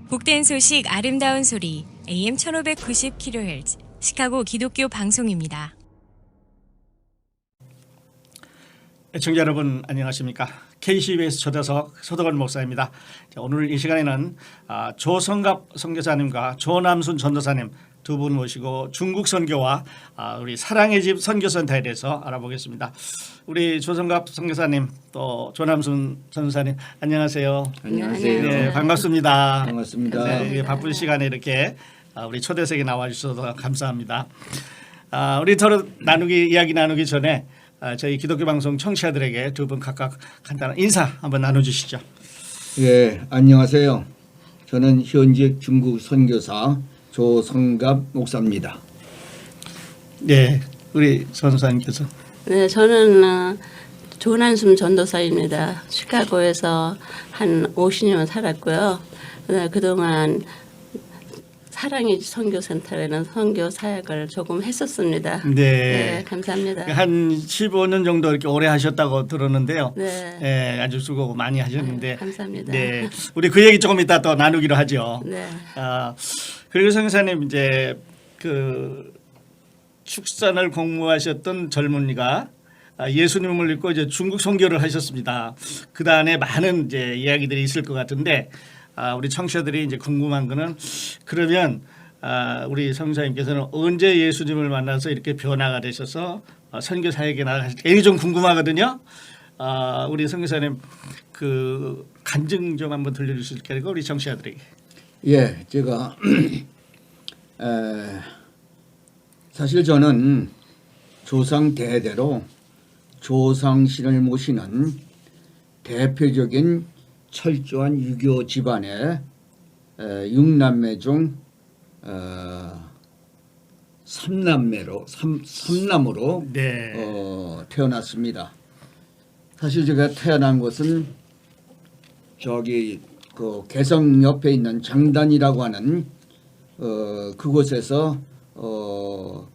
복된 소식 아름다운 소리 AM 1590kHz 시카고 기독교 방송입니다. 애청자 여러분 안녕하십니까? KCBS 초대석 서덕원 목사입니다. 오늘 이 시간에는 조성갑 선교사님과 조남순 전도사님 두 분 모시고 중국 선교와 우리 사랑의 집 선교센터에 대해서 알아보겠습니다. 우리 조성갑 선교사님 또 조남순 전도사님 안녕하세요. 안녕하세요. 네, 반갑습니다. 반갑습니다. 네, 바쁜 시간에 이렇게 우리 초대석에 나와 주셔서 감사합니다. 우리 서로 이야기 나누기 전에 저희 기독교 방송 청취자들에게 두 분 각각 간단한 인사 한번 나눠주시죠. 예, 안녕하세요. 저는 현직 중국 선교사 조성갑 목사입니다. 네, 우리 전도사님께서. 네, 저는 조난순 전도사입니다. 시카고에서 한 50년 살았고요. 그동안 사랑의 선교센터라는 선교 사역을 조금 했었습니다. 네, 감사합니다. 한 15년 정도 이렇게 오래 하셨다고 들었는데요. 네, 네, 아주 수고 많이 하셨는데. 감사합니다. 네, 우리 그 얘기 조금 이따 또 나누기로 하죠. 네, 그리고 선교사님 이제 그 축산을 공부하셨던 젊은이가 예수님을 믿고 이제 중국 선교를 하셨습니다. 그 다음에 많은 이제 이야기들이 있을 것 같은데 우리 청취자들이 이제 궁금한 거는 그러면 우리 선교사님께서는 언제 예수님을 만나서 이렇게 변화가 되셔서 선교 사역에 나가실지 이게 좀 궁금하거든요. 우리 선교사님 그 간증 좀 한번 들려주실까요, 우리 청취자들에게? 예, 제가 사실 저는 조상 대대로 조상신을 모시는 대표적인 철저한 유교 집안의 6남매 중 3남으로 네. 태어났습니다. 사실 제가 태어난 곳은 저기 그 개성 옆에 있는 장단이라고 하는 그곳에서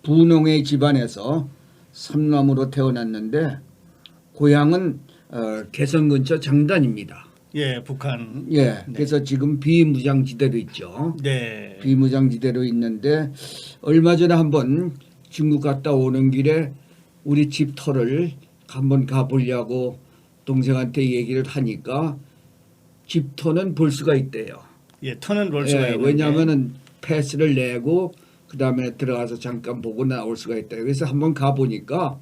부농의 집안에서 3남으로 태어났는데 고향은 개성 근처 장단입니다. 예, 북한. 예, 그래서 지금 비무장지대로 있죠. 네. 비무장지대로 있는데 얼마 전에 한번 중국 갔다 오는 길에 우리 집 터를 한번 가보려고 동생한테 얘기를 하니까 집 터는 볼 수가 있대요. 예, 터는 볼 수가 예, 있는데. 왜냐하면은 패스를 내고 그 다음에 들어가서 잠깐 보고 나올 수가 있다. 그래서 한번 가보니까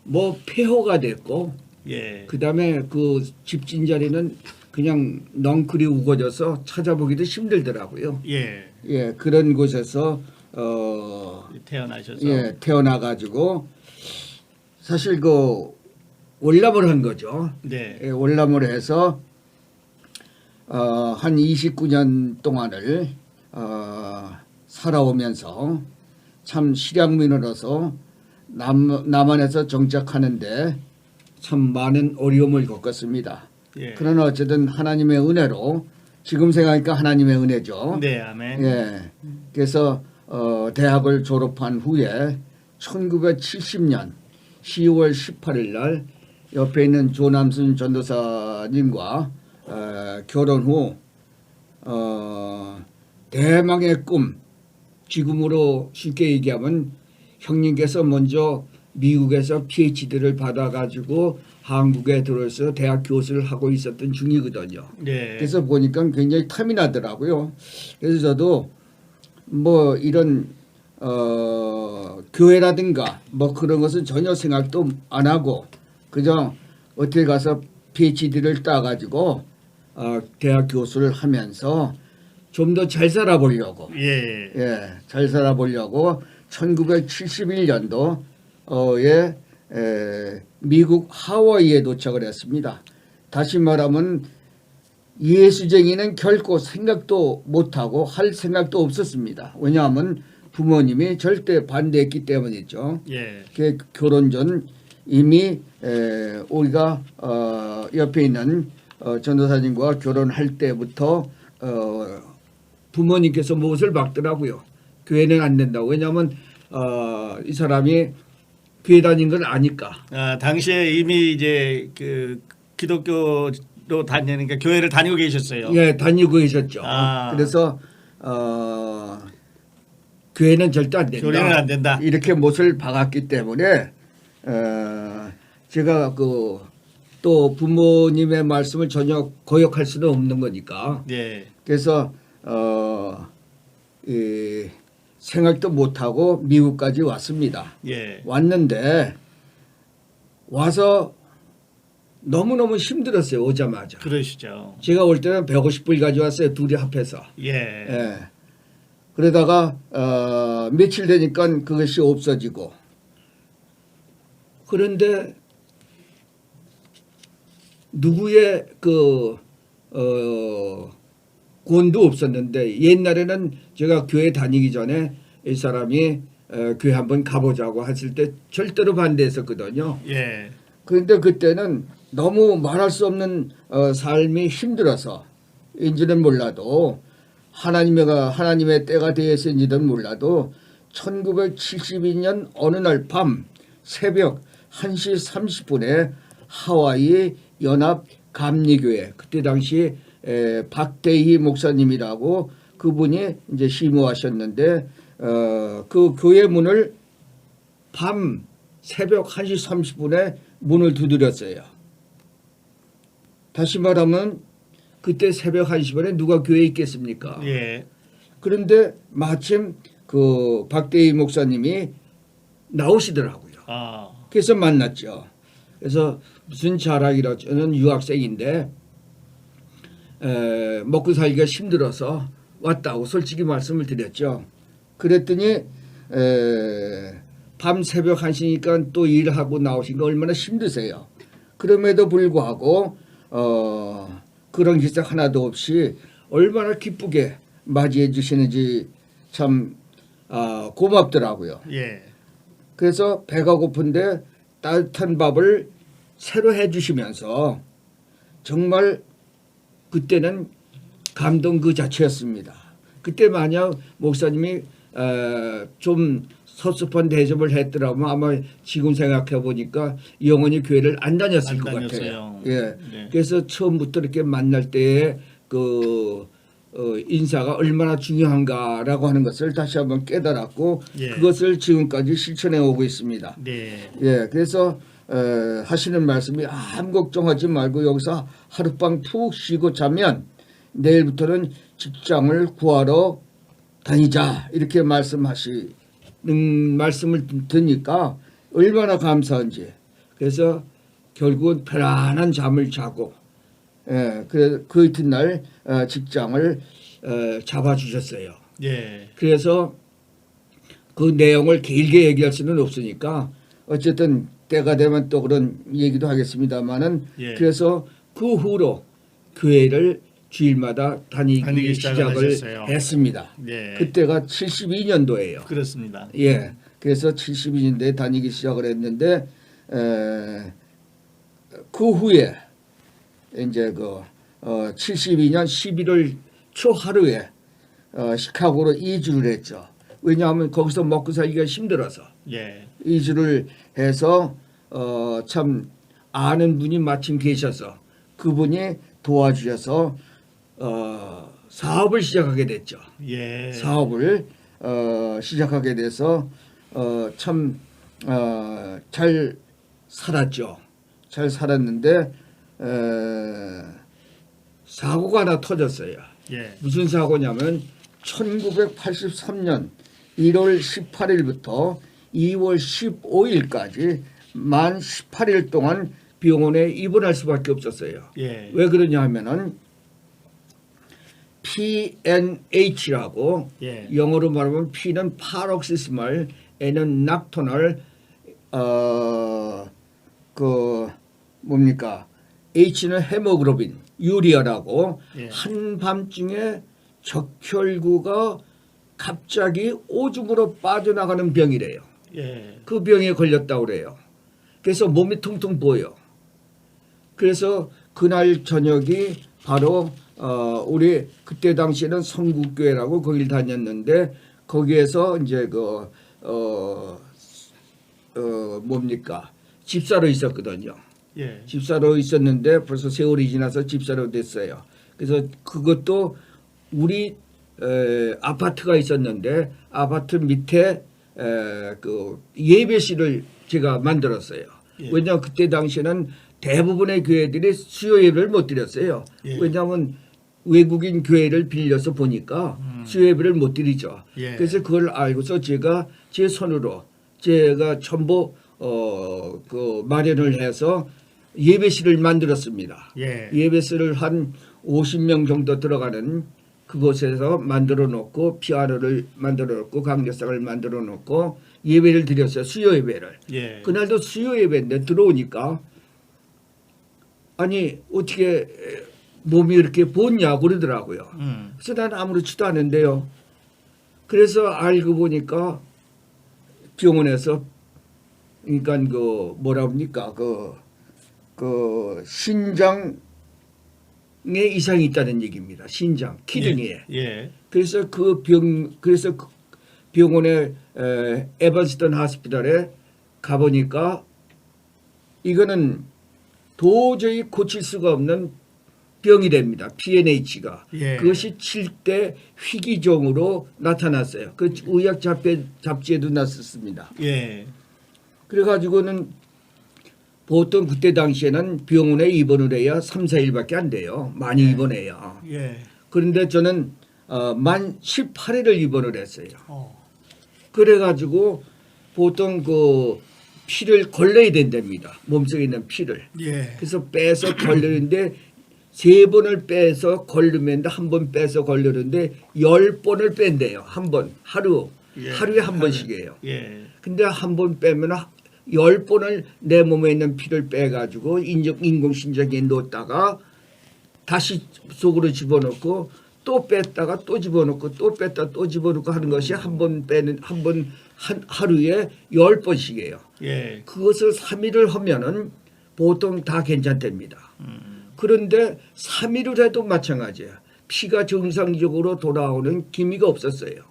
뭐 폐허가 됐고 예. 그 다음에 그 집진 자리는 그냥 넝쿨이 우거져서 찾아보기도 힘들더라고요. 예. 예, 그런 곳에서 태어나셔서. 예, 태어나가지고 사실 그 월남을 한 거죠. 네. 예, 월남을 해서 한 29년 동안을 살아오면서 참 실향민으로서 남한에서 정착하는데 참 많은 어려움을 겪었습니다. 예. 그러나 어쨌든 하나님의 은혜로 지금 생각하니까 하나님의 은혜죠. 네, 아멘. 예. 그래서 대학을 졸업한 후에 1970년 10월 18일 날 옆에 있는 조남순 전도사님과 결혼 후 대망의 꿈, 지금으로 쉽게 얘기하면 형님께서 먼저 미국에서 PhD를 받아가지고 한국에 들어서 대학 교수를 하고 있었던 중이거든요. 네. 그래서 보니까 굉장히 탐이 나더라고요. 그래서 저도 뭐 이런 교회라든가 뭐 그런 것은 전혀 생각도 안 하고 그저 어떻게 가서 PhD를 따가지고 대학 교수를 하면서 좀 더 잘 살아보려고 예. 잘 살아보려고 1971년도에 미국 하와이에 도착을 했습니다. 다시 말하면 예수쟁이는 결코 생각도 못하고 할 생각도 없었습니다. 왜냐하면 부모님이 절대 반대했기 때문이죠. 예. 그 결혼 전 이미 우리가 옆에 있는 전도사님과 결혼할 때부터 부모님께서 못을 박더라고요. 교회는 안 된다고. 왜냐하면 이 사람이 교회 다닌 걸 아니까. 당시에 이미 이제 그 기독교로 다니니까 교회를 다니고 계셨어요. 예, 다니고 계셨죠. 아. 그래서 교회는 절대 안 된다. 교회는 안 된다. 이렇게 못을 박았기 때문에 제가 또 부모님의 말씀을 전혀 거역할 수는 없는 거니까. 예. 그래서 생각도 못하고 미국까지 왔습니다. 예. 왔는데 와서 너무너무 힘들었어요. 오자마자. 그러시죠. 제가 올 때는 150불 가져왔어요. 둘이 합해서. 예. 예. 그러다가 며칠 되니까 그것이 없어지고, 그런데 누구의 권도 없었는데, 옛날에는 제가 교회 다니기 전에 이 사람이 교회 한번 가보자고 했을 때 절대로 반대했었거든요. 예. 그런데 그때는 너무 말할 수 없는 삶이 힘들어서 인지는 몰라도 하나님의 때가 되었는지는 몰라도 1972년 어느 날 밤 새벽 1시 30분에 하와이 연합 감리교회, 그때 당시 박대희 목사님이라고 그분이 이제 심호하셨는데 그 교회 문을 밤 새벽 1시 30분에 문을 두드렸어요. 다시 말하면 그때 새벽 1시 반에 누가 교회에 있겠습니까? 예. 그런데 마침 그 박대희 목사님이 나오시더라고요. 아. 그래서 만났죠. 그래서 무슨 자랑이라, 저는 유학생인데 먹고 살기가 힘들어서 왔다고 솔직히 말씀을 드렸죠. 그랬더니 밤 새벽 1시니까 또 일하고 나오신 거 얼마나 힘드세요. 그럼에도 불구하고 그런 기색 하나도 없이 얼마나 기쁘게 맞이해 주시는지 참 고맙더라고요. 예. 그래서 배가 고픈데 따뜻한 밥을 새로 해 주시면서 정말 그때는 감동 그 자체였습니다. 그때 만약 목사님이 좀 섭섭한 대접을 했더라면 아마 지금 생각해 보니까 영원히 교회를 안 다녔을 것 같아요. 예. 네. 그래서 처음부터 이렇게 만날 때의 인사가 얼마나 중요한가라고 하는 것을 다시 한번 깨달았고, 예. 그것을 지금까지 실천해 오고 있습니다. 네. 예, 그래서 하시는 말씀이 아무 걱정하지 말고 여기서 하룻밤 푹 쉬고 자면 내일부터는 직장을 구하러 다니자, 이렇게 말씀을 듣니까 얼마나 감사한지. 그래서 결국은 편안한 잠을 자고, 그래 그 이튿날 직장을 잡아주셨어요. 예. 그래서 그 내용을 길게 얘기할 수는 없으니까 어쨌든 때가 되면 또 그런 얘기도 하겠습니다만은, 예. 그래서 그 후로 교회를 주일마다 다니기 시작을 하셨어요. 했습니다. 예. 그때가 72년도예요. 그렇습니다. 예, 그래서 72년도에 다니기 시작을 했는데 그 후에 이제 72년 11월 초 하루에 시카고로 이주를 했죠. 왜냐하면 거기서 먹고 살기가 힘들어서 예. 이주를 해서 참 아는 분이 마침 계셔서 그분이 도와주셔서 사업을 시작하게 됐죠. 예. 사업을 시작하게 돼서 참 잘 살았죠. 잘 살았는데 사고가 하나 터졌어요. 예. 무슨 사고냐면 1983년 1월 18일부터 2월 15일까지 만 18일 동안 병원에 입원할 수밖에 없었어요. 예. 왜 그러냐 하면은 PNH라고, 예. 영어로 말하면 P는 파록시스말, N은 낙토널, H는 헤모글로빈, 유리아라고, 예. 한밤중에 적혈구가 갑자기 오줌으로 빠져나가는 병이래요. 예. 그 병에 걸렸다고 그래요. 그래서 몸이 퉁퉁 부어요. 그래서 그날 저녁이 바로 우리 그때 당시에는 성국교회라고 거길 다녔는데, 거기에서 이제 집사로 있었거든요. 예. 집사로 있었는데 벌써 세월이 지나서 집사로 됐어요. 그래서 그것도 우리 아파트가 있었는데 아파트 밑에 그 예배실을 제가 만들었어요. 예. 왜냐하면 그때 당시에는 대부분의 교회들이 수요 예배를 못 드렸어요. 예. 왜냐하면 외국인 교회를 빌려서 보니까 수요 예배를 못 드리죠. 예. 그래서 그걸 알고서 제가 제 손으로 제가 전부 그 마련을 해서 예배실을 만들었습니다. 예. 예배실을 한 50명 정도 들어가는 그곳에서 만들어 놓고 피아노를 만들어 놓고 강대상을 만들어 놓고 예배를 드렸어요. 수요 예배를. 예. 그날도 수요 예배인데 들어오니까 아니 어떻게 몸이 이렇게 보냐고 그러더라고요. 그래서 난 아무렇지도 않은데요. 그래서 알고 보니까 병원에서 그러니까 그 뭐라 합니까 그 신장에 이상이 있다는 얘기입니다. 신장, 키드니에. 예. 그래서 그래서 그 병원에 에반스턴 하스피탈에 가보니까 이거는 도저히 고칠 수가 없는 병이 됩니다. PNH가. 예. 그것이 7대 희귀종으로 나타났어요. 그 의학 잡지에도 났었습니다. 예. 그래가지고는 보통 그때 당시에는 병원에 입원을 해야 3, 4일밖에 안 돼요. 많이 입원해요. 예. 그런데 저는 만 18일을 입원을 했어요. 어. 그래가지고 보통 그 피를 걸러야 된답니다. 몸속에 있는 피를. 예. 그래서 빼서 걸르는데 3번을 빼서 걸르면 한 번 빼서 걸르는데 10번을 뺀대요. 한 번 하루에 한 번씩이에요. 예. 근데 한 번 빼면 10번을 내 몸에 있는 피를 빼가지고 인공신장에 넣었다가 다시 속으로 집어넣고 또 뺐다가 또 집어넣고 또 뺐다 또 집어넣고 하는 것이 한 번 빼는 하루에 10번씩이에요. 예. 그것을 3일을 하면은 보통 다 괜찮답니다. 그런데 3일을 해도 마찬가지예요. 피가 정상적으로 돌아오는 기미가 없었어요.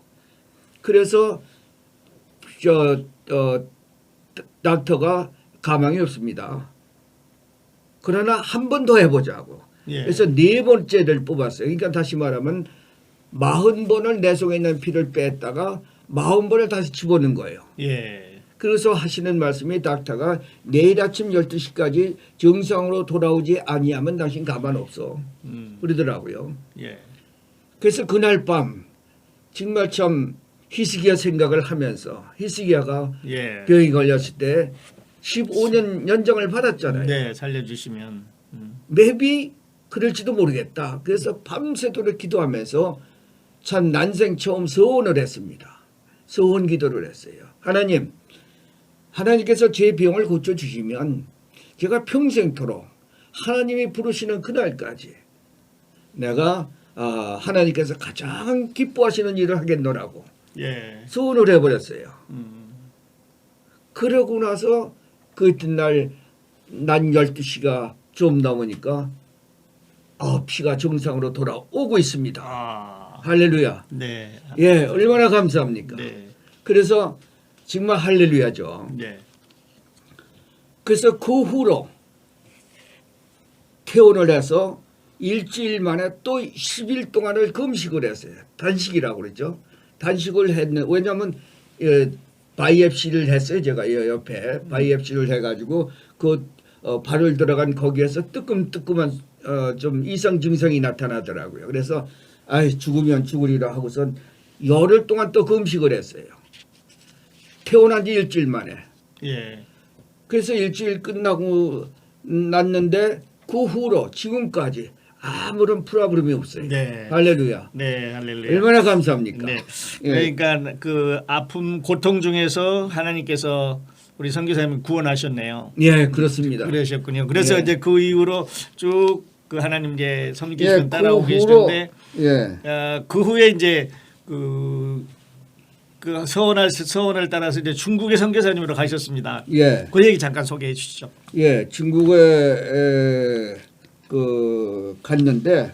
그래서 닥터가 가망이 없습니다. 그러나 한 번 더 해보자고. 예. 그래서 4번째를 뽑았어요. 그러니까 다시 말하면 40번을 내 속에 있는 피를 뺐다가 40번을 다시 집어넣은 거예요. 예. 그래서 하시는 말씀이 닥터가 내일 아침 12시까지 정상으로 돌아오지 아니하면 당신 가만 없어. 그러더라고요. 예. 그래서 그날 밤 정말 참 히스기야 생각을 하면서 히스기야가 예. 병이 걸렸을 때 15년 연장을 받았잖아요. 네, 살려주시면. maybe 그럴지도 모르겠다. 그래서 밤새도록 기도하면서 참 난생 처음 서원을 했습니다. 서원 기도를 했어요. 하나님께서 제 병을 고쳐주시면 제가 평생토록 하나님이 부르시는 그날까지 내가 하나님께서 가장 기뻐하시는 일을 하겠노라고 예. 서원을 해버렸어요. 그러고 나서 그 이튿날 난 12시가 좀 넘으니까 피가 정상으로 돌아오고 있습니다. 아. 할렐루야. 네. 예, 얼마나 감사합니까? 네. 그래서 정말 할렐루야죠. 네. 그래서 그 후로 퇴원을 해서 일주일 만에 또 10일 동안을 금식을 했어요. 단식이라고 그러죠. 단식을 했는 왜냐하면 바이앱시를 했어요. 제가 옆에 바이앱시를 해가지고 그 발을 들어간 거기에서 뜨끔뜨끔한 좀 이상 증상이 나타나더라고요. 그래서 죽으면 죽으리라 하고선 열흘 동안 또 금식을 했어요. 퇴원한 지 일주일 만에. 예. 그래서 일주일 끝나고 났는데 그 후로 지금까지 아무런 프로브럼이 없어요. 네. 할렐루야. 네, 할렐루야. 얼마나 감사합니까? 네. 예. 그러니까 그 아픔 고통 중에서 하나님께서 우리 선교사님을 구원하셨네요. 예, 그렇습니다. 그러셨군요. 그래서 예. 이제 그 이후로 쭉 그 하나님 이제 섬기시는 예, 따라오고 그 계시는데 예. 그 후에 이제 그 서원을 따라서 이제 중국의 선교사님으로 가셨습니다. 예. 그 얘기 잠깐 소개해 주시죠. 예, 중국에 갔는데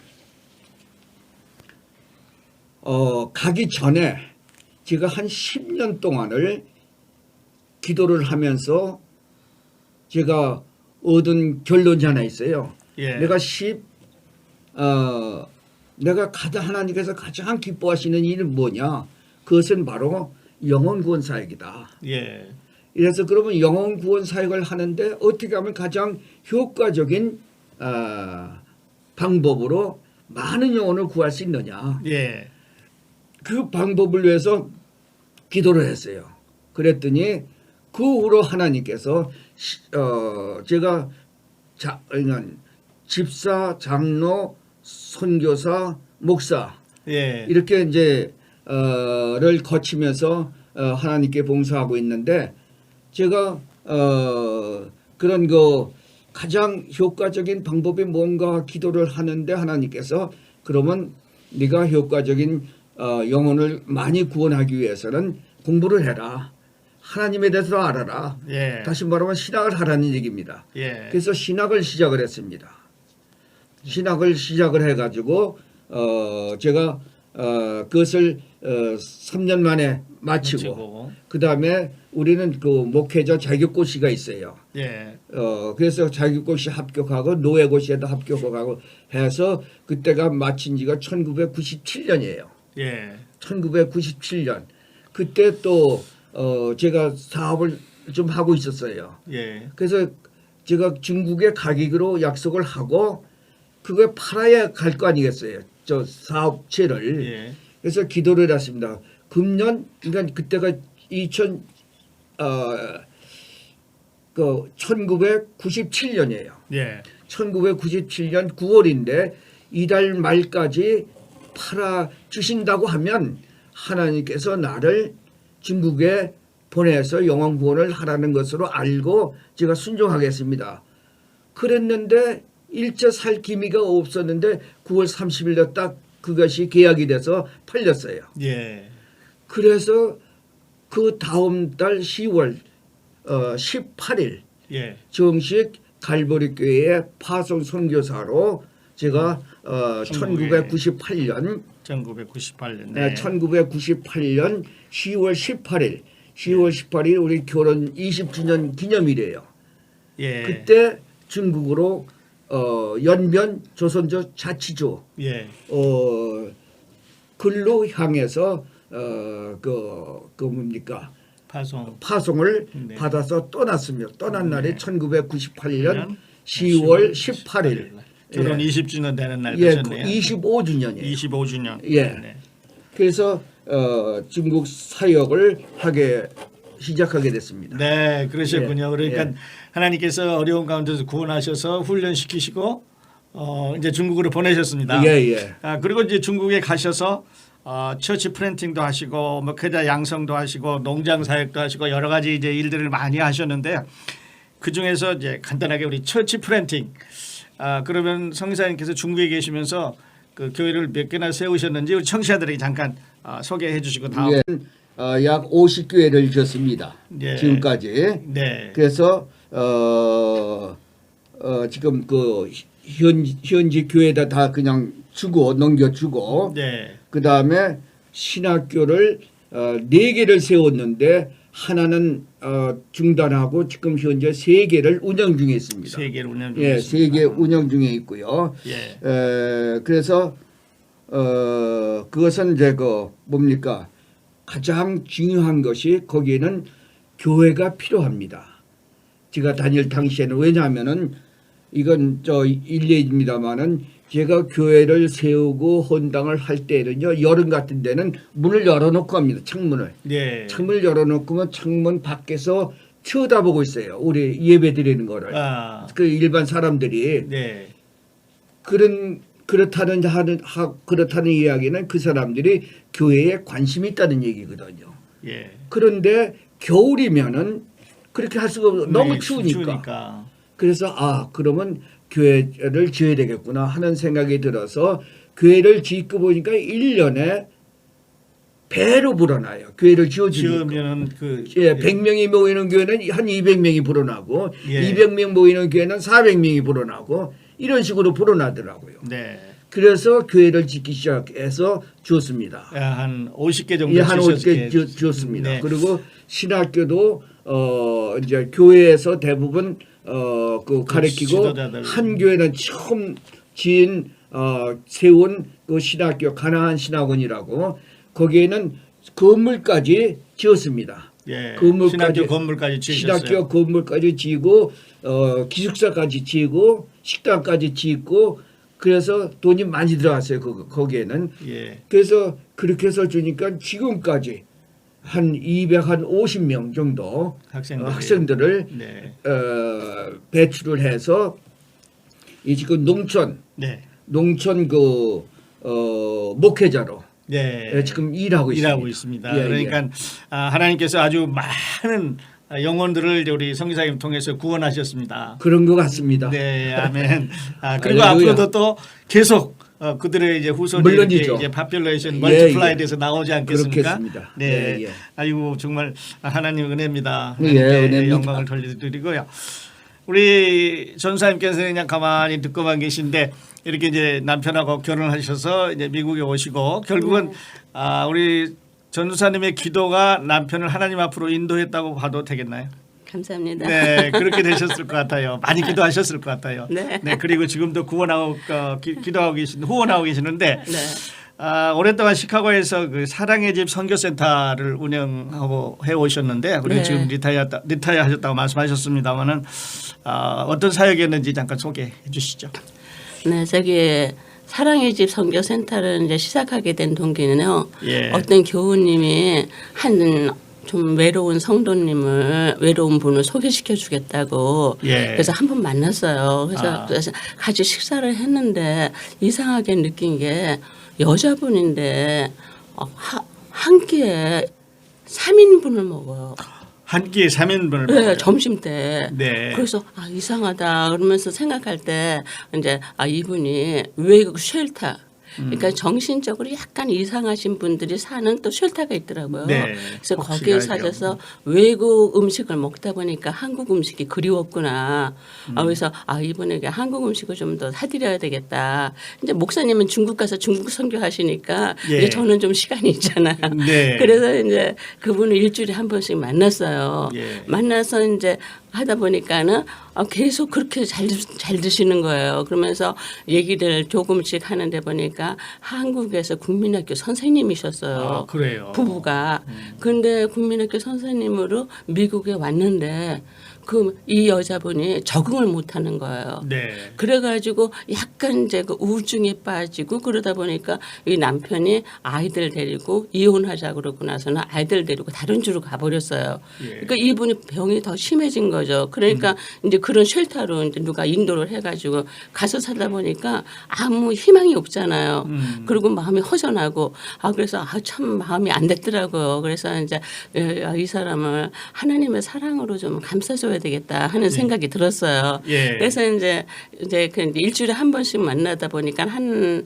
가기 전에 제가 한 10년 동안을 기도를 하면서 제가 얻은 결론이 하나 있어요. 예. 내가 하나님께서 가장 기뻐하시는 일은 뭐냐? 그것은 바로 영혼 구원 사역이다. 예. 이래서 그러면 영혼 구원 사역을 하는데 어떻게 하면 가장 효과적인 방법으로 많은 영혼을 구할 수 있느냐? 예. 그 방법을 위해서 기도를 했어요. 그랬더니 그 후로 하나님께서 제가 집사, 장로, 선교사, 목사 예. 이렇게 이제 를 거치면서 하나님께 봉사하고 있는데 제가 그런 거 가장 효과적인 방법이 뭔가 기도를 하는데 하나님께서 그러면 네가 효과적인 영혼을 많이 구원하기 위해서는 공부를 해라. 하나님에 대해서 알아라. 예. 다시 말하면 신학을 하라는 얘기입니다. 예. 그래서 신학을 시작을 했습니다. 신학을 시작을 해가지고 제가 그것을 3년 만에 마치고 그 다음에 우리는 그 목회자 자격고시가 있어요. 예. 그래서 자격고시 합격하고 노예고시에도 합격하고 해서 그때가 마친 지가 1997년이에요. 예. 1997년 그때 또 제가 사업을 좀 하고 있었어요. 예. 그래서 제가 중국에 가기로 약속을 하고 그걸 팔아야 갈 거 아니겠어요. 저 사업체를. 예. 그래서 기도를 했습니다. 금년 그러니까 그때가 1997년이에요. 예. 1997년 9월인데 이달 말까지 팔아 주신다고 하면 하나님께서 나를 중국에 보내서 영혼 구원을 하라는 것으로 알고 제가 순종하겠습니다. 그랬는데 일제 살 기미가 없었는데 9월 30일에 딱 그것이 계약이 돼서 팔렸어요. 예. 그래서 그 다음 달 10월 18일 예. 정식 갈보리 교회의 파송 선교사로 제가 1998년 1998년. 네. 1998년 10월 18일 우리 결혼 20주년 기념일이에요. 예. 그때 중국으로 연변 조선조 자치조 예. 글로 향해서 그 뭡니까 파송을 네. 받아서 떠났습니다. 떠난 날이 네. 1998년 10월 18일. 결혼 예. 20주년 되는 날 예, 되셨네요. 25주년이에요. 25주년. 예. 네. 그래서 중국 사역을 시작하게 됐습니다. 네, 그러셨군요. 예, 그러니까 예. 하나님께서 어려운 가운데서 구원하셔서 훈련시키시고 이제 중국으로 보내셨습니다. 예, 예. 그리고 이제 중국에 가셔서 처치 프렌팅도 하시고 목회자 양성도 하시고 농장 사역도 하시고 여러 가지 이제 일들을 많이 하셨는데 그 중에서 이제 간단하게 우리 처치 프렌팅. 그러면 성사님께서 중국에 계시면서 그 교회를 몇 개나 세우셨는지 우리 청취자들에게 잠깐 소개해 주시고 다음. 예, 약 50교회를 졌습니다. 예. 지금까지. 네. 그래서 지금 그 현지 교회에다 다 그냥 넘겨주고 네. 그 다음에 신학교를 4개를 세웠는데 하나는 중단하고 지금 현재 3개를 운영 중에 있습니다. 3개를 운영 중에 예, 있습니다. 3개 운영 중에 있고요. 예. 그래서 그것은 이제 그 뭡니까 가장 중요한 것이 거기에는 교회가 필요합니다. 제가 다닐 당시에는 왜냐하면은 이건 일례입니다만은 제가 교회를 세우고 헌당을 할 때는요 여름 같은 데는 문을 열어놓고 합니다. 창문을. 네. 창문을 열어놓고면 창문 밖에서 쳐다보고 있어요. 우리 예배 드리는 거를. 그 일반 사람들이. 네. 그렇다는 이야기는 그 사람들이 교회에 관심이 있다는 얘기거든요. 예. 그런데 겨울이면은 그렇게 할 수가 없어. 너무 추우니까. 그래서 그러면 교회를 지어야 되겠구나 하는 생각이 들어서 교회를 짓고 보니까 1년에 배로 불어나요. 교회를 지어주니까. 지으면 100명이 모이는 교회는 한 200명이 불어나고 예. 200명 모이는 교회는 400명이 불어나고 이런 식으로 불어나더라고요. 네. 그래서 교회를 짓기 시작해서 주었습니다. 한 50개 정도 한 50개 주었습니다. 네. 그리고 신학교도 이제 교회에서 대부분 그 가르치고 지도자들. 한 교회는 처음 세운 그 신학교 가나안 신학원이라고 거기에는 건물까지 지었습니다. 예. 건물까지, 신학교 건물까지 지으셨어요. 신학교 건물까지 지고 기숙사까지 지고 식당까지 짓고 그래서 돈이 많이 들어갔어요. 거기에는. 예. 그래서 그렇게 해서 주니까 지금까지 한 250명 정도 학생들을 네. 배출을 해서 이 지금 농촌 네. 목회자로 네. 지금 일하고 있습니다. 예, 그러니까 하나님께서 아주 많은 영혼들을 우리 성기사님 통해서 구원하셨습니다. 그런 것 같습니다. 네, 아멘. 그리고 할렐루야. 앞으로도 또 계속 그들의 이제 후손이 물론이죠. 이제 파퓰레이션 멀티플라이돼서 나오지 않겠습니까? 그렇겠습니다. 네, 예. 아이고 정말 하나님 은혜입니다. 예, 하나님께 은혜입니다. 영광을 돌려드리고요. 우리 전사님께서는 그냥 가만히 듣고만 계신데 이렇게 이제 남편하고 결혼하셔서 이제 미국에 오시고 결국은 우리 전사님의 기도가 남편을 하나님 앞으로 인도했다고 봐도 되겠나요? 감사합니다. 네, 그렇게 되셨을 것 같아요. 많이 기도하셨을 것 같아요. 네. 그리고 지금도 후원하고 계시는데 네. 오랫동안 시카고에서 그 사랑의 집 선교센터를 운영하고 해 오셨는데 그리고 네. 지금 리타이어 하셨다고 말씀하셨습니다만은 어떤 사역이었는지 잠깐 소개해 주시죠. 네, 저기 사랑의 집 선교센터를 이제 시작하게 된 동기는요. 예. 어떤 교우님이 한 좀 외로운 외로운 분을 소개시켜 주겠다고 예. 그래서 한 번 만났어요. 아. 그래서 같이 식사를 했는데 이상하게 느낀 게 여자분인데 한 끼에 3인분을 먹어요. 한 끼에 3인분을 네, 먹어요. 점심 때. 네. 그래서 이상하다 그러면서 생각할 때 이제 이분이 외국 쉘터. 그러니까 정신적으로 약간 이상하신 분들이 사는 또 쉘터가 있더라고요. 네, 그래서 혹시 거기에 알죠. 사셔서 외국 음식을 먹다 보니까 한국 음식이 그리웠구나. 그래서 이분에게 한국 음식을 좀 더 사드려야 되겠다. 이제 목사님은 중국 가서 중국 선교하시니까 예. 이제 저는 좀 시간이 있잖아요. 네. 그래서 이제 그분을 일주일에 한 번씩 만났어요. 예. 만나서 이제 하다 보니까는 계속 그렇게 잘 드시는 거예요. 그러면서 얘기를 조금씩 하는데 보니까 한국에서 국민학교 선생님이셨어요. 그래요. 부부가. 근데 국민학교 선생님으로 미국에 왔는데 이 여자분이 적응을 못 하는 거예요. 네. 그래가지고 약간 이제 그 우울증에 빠지고 그러다 보니까 이 남편이 아이들 데리고 이혼하자 그러고 나서는 아이들 데리고 다른 주로 가버렸어요. 예. 그러니까 이분이 병이 더 심해진 거죠. 그러니까 이제 그런 쉘터로 이제 누가 인도를 해가지고 가서 살다 보니까 아무 희망이 없잖아요. 그리고 마음이 허전하고 그래서 참 마음이 안 됐더라고요. 그래서 이제 이 사람을 하나님의 사랑으로 좀 감싸줘야 되겠다 하는 생각이 들었어요. 예. 그래서 이제 그 일주일에 한 번씩 만나다 보니까 한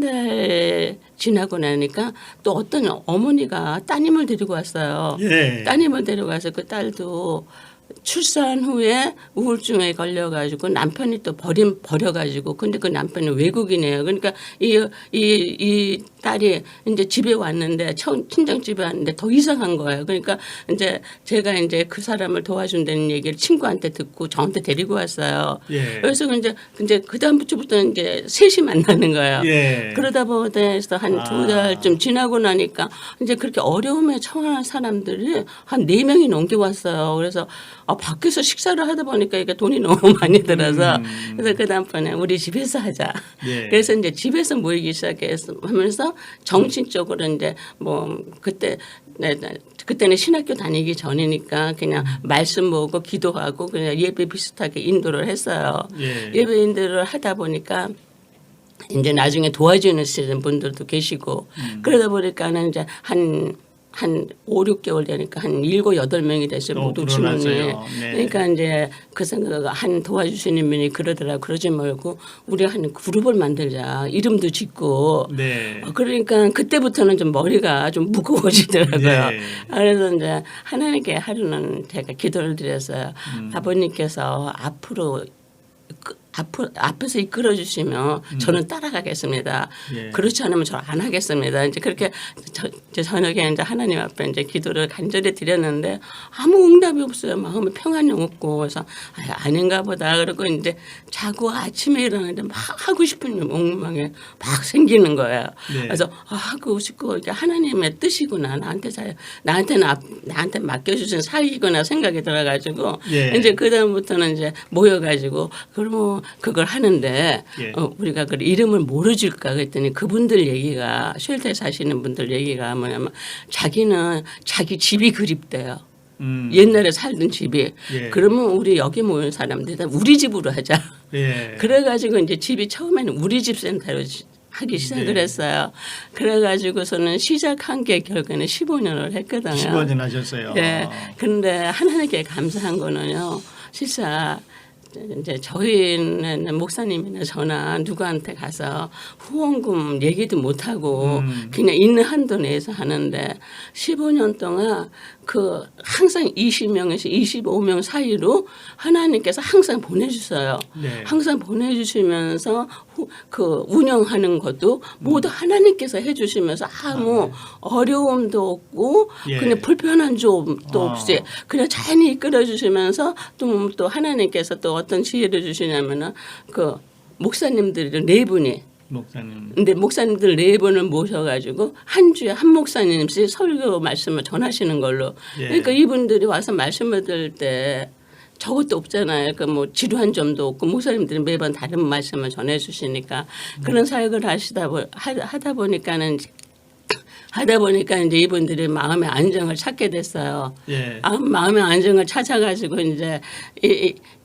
달 지나고 나니까 또 어떤 어머니가 따님을 데리고 왔어요. 예. 따님을 데려가서 그 딸도 출산 후에 우울증에 걸려가지고 남편이 또 버려가지고 근데 그 남편이 외국인이에요. 그러니까 이 딸이 이제 집에 왔는데 친정 집에 왔는데 더 이상한 거예요. 그러니까 이제 제가 이제 그 사람을 도와준다는 얘기를 친구한테 듣고 저한테 데리고 왔어요. 예. 그래서 이제 그 다음부터는 이제 셋이 만나는 거예요. 예. 그러다 보니까 한 2달쯤 지나고 나니까 이제 그렇게 어려움에 처한 사람들이 한 4명이 넘게 왔어요. 그래서 밖에서 식사를 하다 보니까 이게 돈이 너무 많이 들어서 그래서 그 남편에 우리 집에서 하자. 예. 그래서 이제 집에서 모이기 시작하면서 정신적으로 이제 뭐 그때는 신학교 다니기 전이니까 그냥 말씀 보고 기도하고 그냥 예배 비슷하게 인도를 했어요. 예. 예배 인도를 하다 보니까 이제 나중에 도와주시는 분들도 계시고 그러다 보니까는 이제 한 5, 6개월 되니까 한 7, 8명이 됐어요. 모두 주문이. 늘어났어요. 네. 그러니까 이제 그 생각 한 도와주시는 분이 그러지 말고 우리 한 그룹을 만들자. 이름도 짓고. 네. 그러니까 그때부터는 좀 머리가 좀 무거워지더라고요. 네. 그래서 이제 하나님께 하루는 제가 기도를 드렸어요. 아버님께서 앞으로 앞에서 이끌어 주시면 저는 따라가겠습니다. 예. 그렇지 않으면 저 안 하겠습니다. 이제 그렇게 이제 저녁에 이제 하나님 앞에 이제 기도를 간절히 드렸는데 아무 응답이 없어요. 마음에 평안이 없고 그래서 아닌가 보다. 그러고 이제 자고 아침에 일어나는데 막 하고 싶은 욕망이 막 생기는 거예요. 네. 그래서 하고 싶고 이게 하나님의 뜻이구나. 나한테 맡겨주신 사역이구나 생각이 들어가지고 예. 이제 그 다음부터는 이제 모여가지고 그러면 그걸 하는데 예. 우리가 그 이름을 뭐로 줄까 그랬더니 그분들 얘기가 쉘터에 사시는 분들 얘기가 뭐냐면 자기는 자기 집이 그립대요. 옛날에 살던 집이. 예. 그러면 우리 여기 모인 사람들 다 우리 집으로 하자. 예. 그래가지고 이제 집이 처음에는 우리 집 센터로 하기 시작을 네. 했어요. 그래가지고서는 시작한 게 결국에는 15년을 했거든요. 15년 하셨어요. 네. 그런데 하나님께 감사한 거는요. 실사 이제 저희는 목사님이나 저나 누구한테 가서 후원금 얘기도 못 하고 그냥 있는 한도 내에서 하는데 15년 동안 그 항상 20명에서 25명 사이로 하나님께서 항상 보내주셔요. 네. 항상 보내주시면서 그 운영하는 것도 모두 하나님께서 해주시면서 아무 어려움도 없고 예. 그냥 불편한 점도 아. 없이 그냥 자연히 이끌어 주시면서 또 하나님께서 또 어떤 지혜를 주시냐면은 그 목사님들이 네 분이 목사님. 근데 목사님들 네 분을 모셔가지고 한 주에 한 목사님씩 설교 말씀을 전하시는 걸로. 예. 그러니까 이분들이 와서 말씀을 들을 때 저것도 없잖아요. 그 뭐 지루한 점도 없고 목사님들이 매번 다른 말씀을 전해주시니까 그런 사역을 하다 보니까는. 하다 보니까 이제 이분들이 마음의 안정을 찾게 됐어요. 예. 마음의 안정을 찾아가지고 이제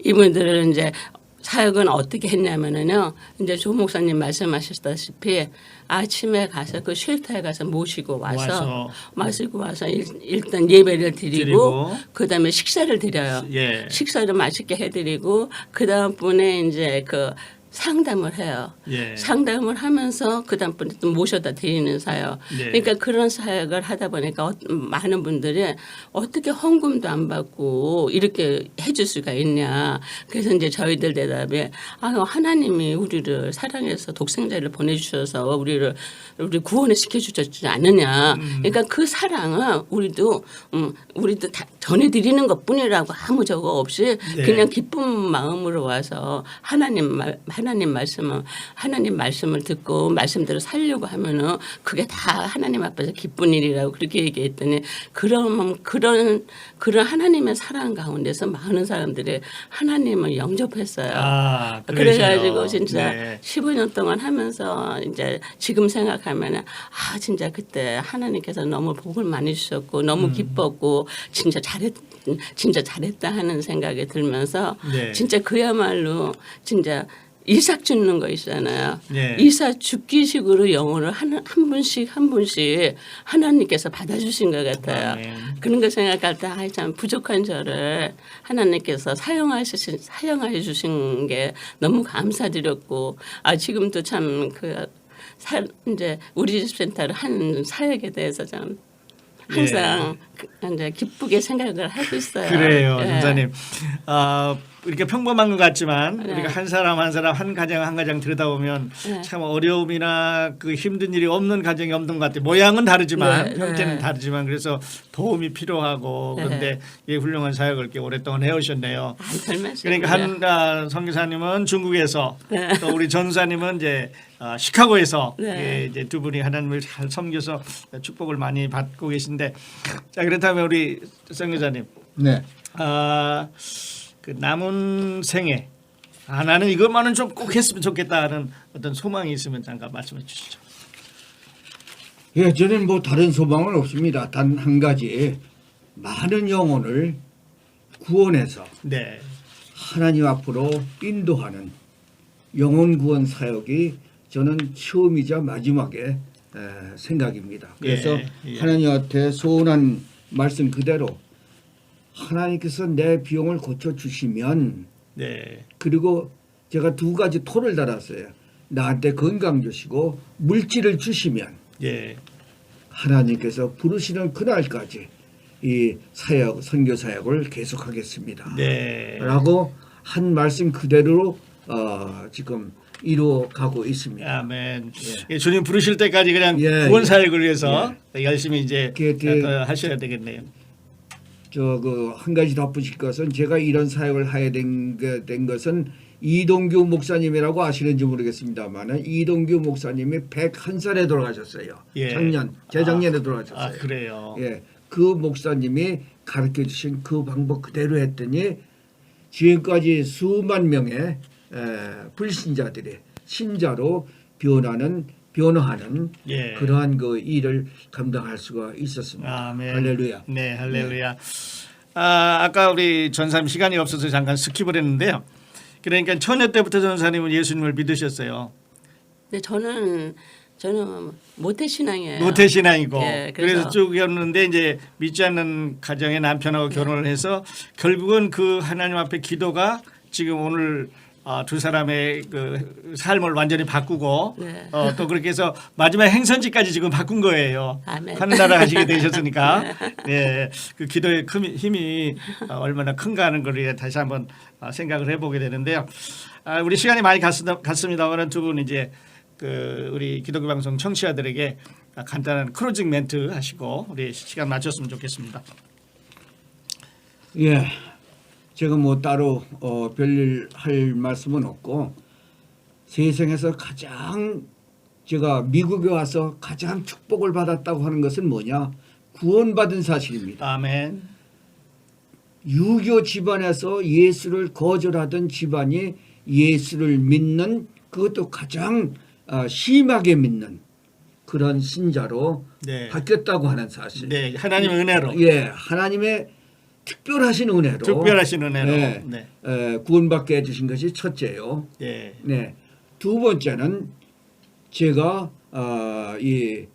이분들은 이제 사역은 어떻게 했냐면은요. 이제 조 목사님 말씀하셨다시피 아침에 가서 그 쉘터에 가서 모시고 와서 일단 예배를 드리고 그다음에 식사를 드려요. 예. 식사를 맛있게 해드리고 그다음 분에 이제 그 상담을 해요. 예. 상담을 하면서 그다음 분에 또 모셔다 드리는 사역. 네. 그러니까 그런 사역을 하다 보니까 많은 분들이 어떻게 헌금도 안 받고 이렇게 해줄 수가 있냐. 그래서 이제 저희들 대답에 하나님이 우리를 사랑해서 독생자를 보내주셔서 우리 구원을 시켜주셨지 않느냐. 그러니까 그 사랑은 우리도 다 전해드리는 것뿐이라고 아무 저거 없이 네. 그냥 기쁜 마음으로 와서 하나님 말씀을 듣고 말씀대로 살려고 하면은 그게 다 하나님 앞에서 기쁜 일이라고 그렇게 얘기했더니 그런 하나님의 사랑 가운데서 많은 사람들이 하나님을 영접했어요. 그래가지고 진짜 네. 15년 동안 하면서 이제 지금 생각하면은 진짜 그때 하나님께서 너무 복을 많이 주셨고 너무 기뻤고 진짜 잘했다 하는 생각이 들면서 네. 진짜 그야말로 진짜 이삭 죽는 거 있잖아요. 네. 이삭 죽기식으로 영혼을 한 분씩 하나님께서 받아주신 것 같아요. 아멘. 그런 거 생각할 때 참 부족한 저를 하나님께서 사용해 주신 게 너무 감사드렸고 지금도 참 이제 우리 집 센터를 한 사역에 대해서 좀 항상 이제 기쁘게 생각을 하고 있어요. 그래요, 예. 전사님. 이렇게 평범한 것 같지만 네. 우리가 한 사람 한 가정 들여다보면 네. 참 어려움이나 그 힘든 일이 없는 가정이 없는 것 같아요. 모양은 다르지만 네, 형태는 네. 다르지만 그래서 도움이 필요하고 네. 그런데 이 훌륭한 사역을 이렇게 오랫동안 해오셨네요. 별 말씀이에요. 그러니까 선교사님은 중국에서 네. 또 우리 전사님은 이제 시카고에서 네. 이제 두 분이 하나님을 잘 섬겨서 축복을 많이 받고 계신데 자 그렇다면 우리 선교사님 네. 그 남은 생에 나는 이것만은 좀 꼭 했으면 좋겠다는 어떤 소망이 있으면 잠깐 말씀해 주시죠. 예, 저는 뭐 다른 소망은 없습니다. 단 한 가지 많은 영혼을 구원해서 네, 하나님 앞으로 인도하는 영혼 구원 사역이 저는 처음이자 마지막의 생각입니다. 그래서 예. 하나님한테 소원한 말씀 그대로 하나님께서 내 비용을 고쳐주시면 네, 그리고 제가 두 가지 토를 달았어요. 나한테 건강 주시고 물질을 주시면 예, 하나님께서 부르시는 그날까지 이 선교 사역을 계속하겠습니다. 네, 라고 한 말씀 그대로 지금 이루어가고 있습니다. 아멘. 예, 주님 부르실 때까지 그냥 예, 구원 사역을 위해서 열심히 이제 그 하셔야 되겠네요. 한 가지 덧붙일 것은 제가 이런 사역을 하게 된 것은 이동규 목사님이라고 아시는지 모르겠습니다만 이동규 목사님이 101살에 돌아가셨어요. 예. 재작년에 돌아가셨어요. 아, 그래요. 예, 그 목사님이 가르쳐 주신 그 방법 그대로 했더니 지금까지 수만 명의 불신자들이 신자로 변화하는 예. 그러한 그 일을 감당할 수가 있었습니다. 아멘. 할렐루야. 네, 할렐루야. 아까 우리 전사님 시간이 없어서 잠깐 스킵을 했는데요. 그러니까 처녀 때부터 전사님은 예수님을 믿으셨어요. 근데 저는 모태신앙이에요. 모태신앙이고 예, 그래서 쭉 였는데 이제 믿지 않는 가정의 남편하고 결혼을 해서 결국은 그 하나님 앞에 기도가 지금 오늘 두 사람의 그 삶을 완전히 바꾸고 네. 또 그렇게 해서 마지막 행선지까지 지금 바꾼 거예요. 아멘. 하늘나라 가시게 되셨으니까 네, 그 기도의 힘이 얼마나 큰가 하는 걸 다시 한번 생각을 해보게 되는데요. 우리 시간이 많이 갔습니다만 두 분 이제 그 우리 기독교 방송 청취자들에게 간단한 클로징 멘트 하시고 우리 시간 마쳤으면 좋겠습니다. 예, 제가 뭐 따로 별일 할 말씀은 없고 세상에서 가장 제가 미국에 와서 가장 축복을 받았다고 하는 것은 뭐냐? 구원받은 사실입니다. 아멘. 유교 집안에서 예수를 거절하던 집안이 예수를 믿는 그것도 가장 심하게 믿는 그런 신자로 네. 바뀌었다고 하는 사실. 네, 하나님의 은혜로. 예, 하나님의 특별하신 은혜로. 특별하신 은혜로. 네, 네. 구원받게 해주신 것이 첫째요. 네. 네, 두 번째는 제가 이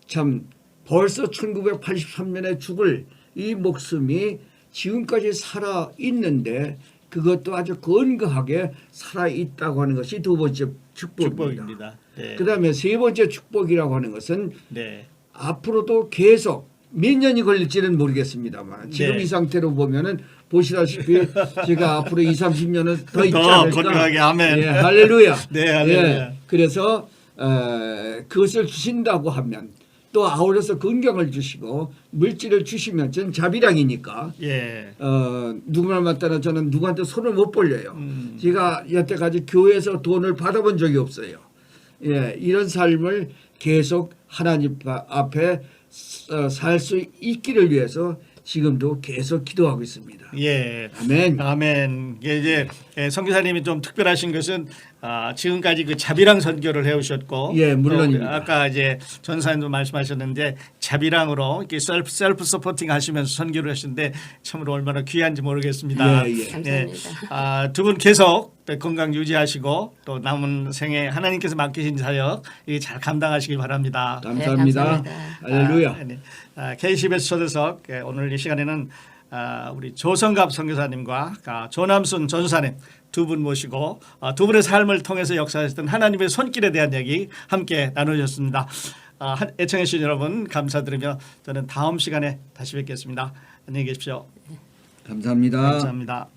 참 벌써 1983년에 죽을 이 목숨이 지금까지 살아 있는데 그것도 아주 건강하게 살아 있다고 하는 것이 두 번째 축복입니다. 네. 그다음에 세 번째 축복이라고 하는 것은 네. 앞으로도 계속 몇 년이 걸릴지는 모르겠습니다만 지금 네. 이 상태로 보면은 보시다시피 제가 앞으로 2, 30년은 더 있지 더 않을까. 건강하게 아멘. 예, 할렐루야. 네, 할렐루야. 예, 그래서 그것을 주신다고 하면 또 아울러서 건강을 주시고 물질을 주시면 전 자비량이니까 예. 누구나 맞다나 저는 누구한테 손을 못 벌려요. 제가 여태까지 교회에서 돈을 받아본 적이 없어요. 예, 이런 삶을 계속 하나님 앞에 살 수 있기를 위해서 지금도 계속 기도하고 있습니다. 예. 아멘. 아멘. 이제 선교사님이 좀 특별하신 것은 지금까지 그 자비랑 선교를 해오셨고, 예, 물론입니다. 또 아까 이제 전사님도 말씀하셨는데 자비랑으로 이렇게 셀프 서포팅 하시면서 선교를 하시는데 참으로 얼마나 귀한지 모르겠습니다. 예, 예. 감사합니다. 두 분 계속 건강 유지하시고 또 남은 생에 하나님께서 맡기신 사역 이게 잘 감당하시길 바랍니다. 감사합니다. 감사합니다. 할렐루야. 네. KCBS 초대석 오늘 이 시간에는 우리 조성갑 선교사님과 조남순 전사님 두 분 모시고 두 분의 삶을 통해서 역사하셨던 하나님의 손길에 대한 얘기 함께 나누셨습니다. 애청해 주신 여러분 감사드리며 저는 다음 시간에 다시 뵙겠습니다. 안녕히 계십시오. 감사합니다. 감사합니다.